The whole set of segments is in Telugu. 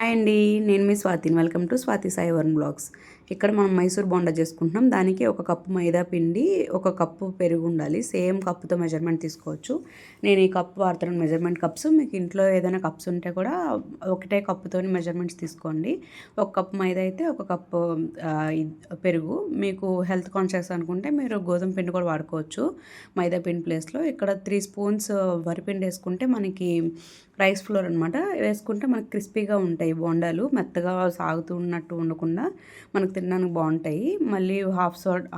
హాయ్ అండి, నేను మీ స్వాతిని. Welcome to Swathi Sai Varun blogs. ఇక్కడ మనం మైసూర్ బోండా చేసుకుంటున్నాం. దానికి ఒక కప్పు మైదా పిండి, ఒక కప్పు పెరుగు ఉండాలి. సేమ్ కప్పుతో మెజర్మెంట్ తీసుకోవచ్చు. నేను ఈ కప్పు వాడుతున్నాను, మెజర్మెంట్ కప్స్. మీకు ఇంట్లో ఏదైనా కప్స్ ఉంటే కూడా ఒకటే కప్పుతో మెజర్మెంట్స్ తీసుకోండి. ఒక కప్పు మైదా అయితే ఒక కప్పు పెరుగు. మీకు హెల్త్ కాన్షియస్ అనుకుంటే మీరు గోధుమ పిండి కూడా వాడుకోవచ్చు మైదా పిండి ప్లేస్లో. ఇక్కడ 3 స్పూన్స్ వరిపిండి వేసుకుంటే మనకి రైస్ ఫ్లోర్ అనమాట వేసుకుంటే మనకి క్రిస్పీగా ఉంటాయి బోండాలు. మెత్తగా సాగుతూ ఉన్నట్టు ఉండకుండా మనకు తినడానికి బాగుంటాయి. మళ్ళీ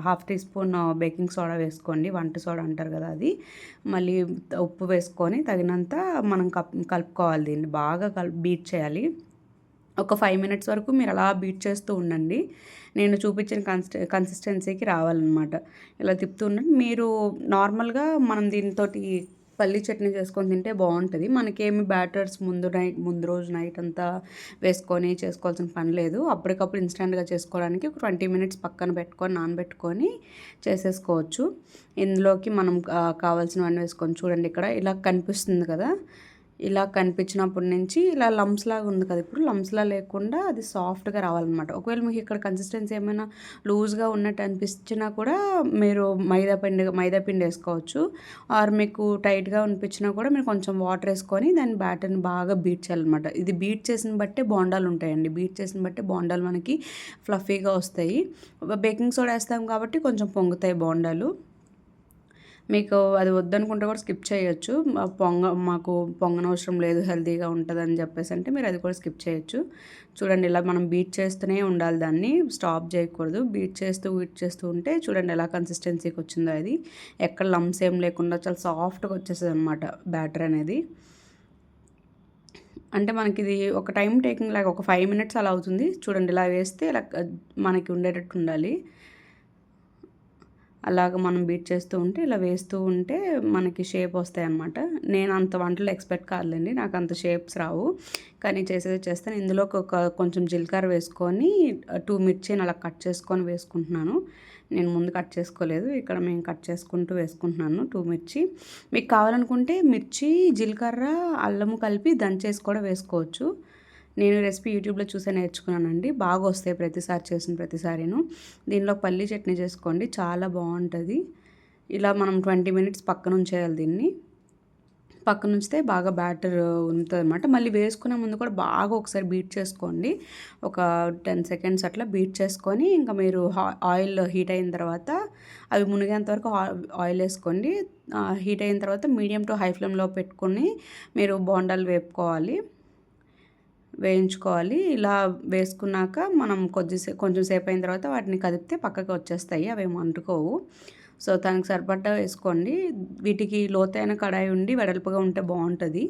half teaspoon baking soda వేసుకోండి, వంట సోడా అంటారు కదా అది. మళ్ళీ ఉప్పు వేసుకొని తగినంత మనం కలుపుకోవాలి. దీన్ని బాగా బీట్ చేయాలి. ఒక 5 మినిట్స్ వరకు మీరు అలా బీట్ చేస్తూ ఉండండి. నేను చూపించిన కన్సిస్టెన్సీకి రావాలన్నమాట. ఇలా తిప్పుతూ ఉండండి. మీరు నార్మల్గా మనం దీనితోటి పల్లీ చట్నీ చేసుకొని తింటే బాగుంటుంది. మనకేమి బ్యాటర్స్ ముందు రోజు నైట్ అంతా వేసుకొని చేసుకోవాల్సిన పని లేదు. అప్పటికప్పుడు ఇన్స్టెంట్గా చేసుకోవడానికి ఒక 20 మినిట్స్ పక్కన పెట్టుకొని నానబెట్టుకొని చేసేసుకోవచ్చు. ఇందులోకి మనం కావాల్సినవన్నీ వేసుకొని చూడండి. ఇక్కడ ఇలా కనిపిస్తుంది కదా, ఇలా కనిపించినప్పటి నుంచి ఇలా లంప్స్ లాగా ఉంది కదా, ఇప్పుడు లంప్స్లా లేకుండా అది సాఫ్ట్గా రావాలన్నమాట. ఒకవేళ మీకు ఇక్కడ కన్సిస్టెన్సీ ఏమైనా లూజ్గా ఉన్నట్టు అనిపించినా కూడా మీరు మైదా పిండి వేసుకోవచ్చు. ఆర్ మీకు టైట్గా అనిపించినా కూడా మీరు కొంచెం వాటర్ వేసుకొని దాని బ్యాటర్ని బాగా బీట్ చేయాలన్నమాట. ఇది బీట్ చేసిన బట్టే బోండాలు ఉంటాయండి. బీట్ చేసిన బట్టే బోండాలు మనకి ఫ్లఫీగా వస్తాయి. బేకింగ్ సోడా వేస్తాం కాబట్టి కొంచెం పొంగుతాయి బోండాలు. మీకు అది వద్దనుకుంటే కూడా స్కిప్ చేయొచ్చు. మాకు పొంగనవసరం లేదు, హెల్తీగా ఉంటుందని చెప్పేసి అంటే మీరు అది కూడా స్కిప్ చేయొచ్చు. చూడండి, ఇలా మనం బీట్ చేస్తూనే ఉండాలి, దాన్ని స్టాప్ చేయకూడదు. బీట్ చేస్తూ ఉంటే చూడండి ఎలా కన్సిస్టెన్సీకి వచ్చిందో. అది ఎక్కడ లంప్స్ ఏం లేకుండా చాలా సాఫ్ట్గా వచ్చేస్తుంది అనమాట బ్యాటర్ అనేది. అంటే మనకి ఇది ఒక టైం టేకింగ్ లాగా ఒక 5 మినిట్స్ అలా అవుతుంది. చూడండి, ఇలా వేస్తే ఇలా మనకి ఉండేటట్టు ఉండాలి. అలాగ మనం బీట్ చేస్తూ ఉంటే ఇలా వేస్తూ ఉంటే మనకి షేప్ వస్తాయి అన్నమాట. నేను అంత వంటలు ఎక్స్పెక్ట్ కాదులేండి, నాకు అంత షేప్స్ రావు, కానీ చేసేది చేస్తాను. ఇందులో కొంచెం జీలకర్ర వేసుకొని 2 మిర్చిని అలా కట్ చేసుకొని వేసుకుంటున్నాను. నేను ముందు కట్ చేసుకోలేదు, ఇక్కడ మేము కట్ చేసుకుంటూ వేసుకుంటున్నాను 2 మిర్చి. మీకు కావాలనుకుంటే మిర్చి, జీలకర్ర, అల్లము కలిపి దంచేసి కూడా వేసుకోవచ్చు. నేను రెసిపీ యూట్యూబ్లో చూసే నేర్చుకున్నానండి. బాగా వస్తాయి ప్రతిసారి చేసిన ప్రతిసారిను. దీనిలో పల్లీ చట్నీ చేసుకోండి, చాలా బాగుంటుంది. ఇలా మనం 20 మినిట్స్ పక్కన ఉంచేయాలి. దీన్ని పక్కన ఉంచితే బాగా బ్యాటర్ ఉంటుంది అనమాట. మళ్ళీ వేసుకునే ముందు కూడా బాగా ఒకసారి బీట్ చేసుకోండి. ఒక 10 సెకండ్స్ అట్లా బీట్ చేసుకొని ఇంకా మీరు ఆయిల్ హీట్ అయిన తర్వాత అవి మునిగేంత వరకు ఆయిల్ వేసుకోండి. హీట్ అయిన తర్వాత మీడియం టు హై ఫ్లేమ్లో పెట్టుకొని మీరు బోండాలు వేయించుకోవాలి. ఇలా వేసుకున్నాక మనం కొంచెం సేపు అయిన తర్వాత వాటిని కదిపితే పక్కకి వచ్చేస్తాయి, అవేమో అంటుకోవు. సో దానికి సరిపడ్డా వేసుకోండి. వీటికి లోతైన కడాయి ఉండి వెడల్పుగా ఉంటే బాగుంటుంది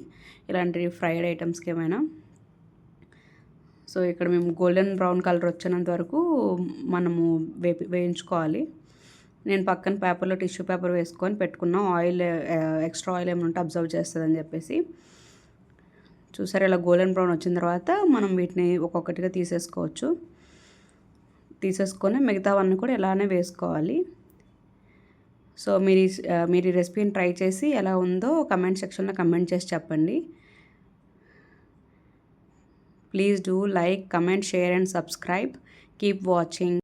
ఇలాంటి ఫ్రైడ్ ఐటమ్స్కి ఏమైనా. సో ఇక్కడ మేము గోల్డెన్ బ్రౌన్ కలర్ వచ్చినంత వరకు మనము వేయించుకోవాలి. నేను పక్కన పేపర్లో టిష్యూ పేపర్ వేసుకొని పెట్టుకున్నాం, ఆయిల్ ఎక్స్ట్రా ఆయిల్ ఏమైనా ఉంటే అబ్జర్వ్ చేస్తుందని చెప్పేసి. చూసారు, ఇలా గోల్డెన్ బ్రౌన్ వచ్చిన తర్వాత మనం వీటిని ఒక్కొక్కటిగా తీసేసుకొని మిగతావన్నీ కూడా ఇలానే వేసుకోవాలి. సో మీరు ఈ రెసిపీని ట్రై చేసి ఎలా ఉందో కమెంట్ సెక్షన్లో కమెంట్ చేసి చెప్పండి. Please do like, comment, share and subscribe. Keep watching.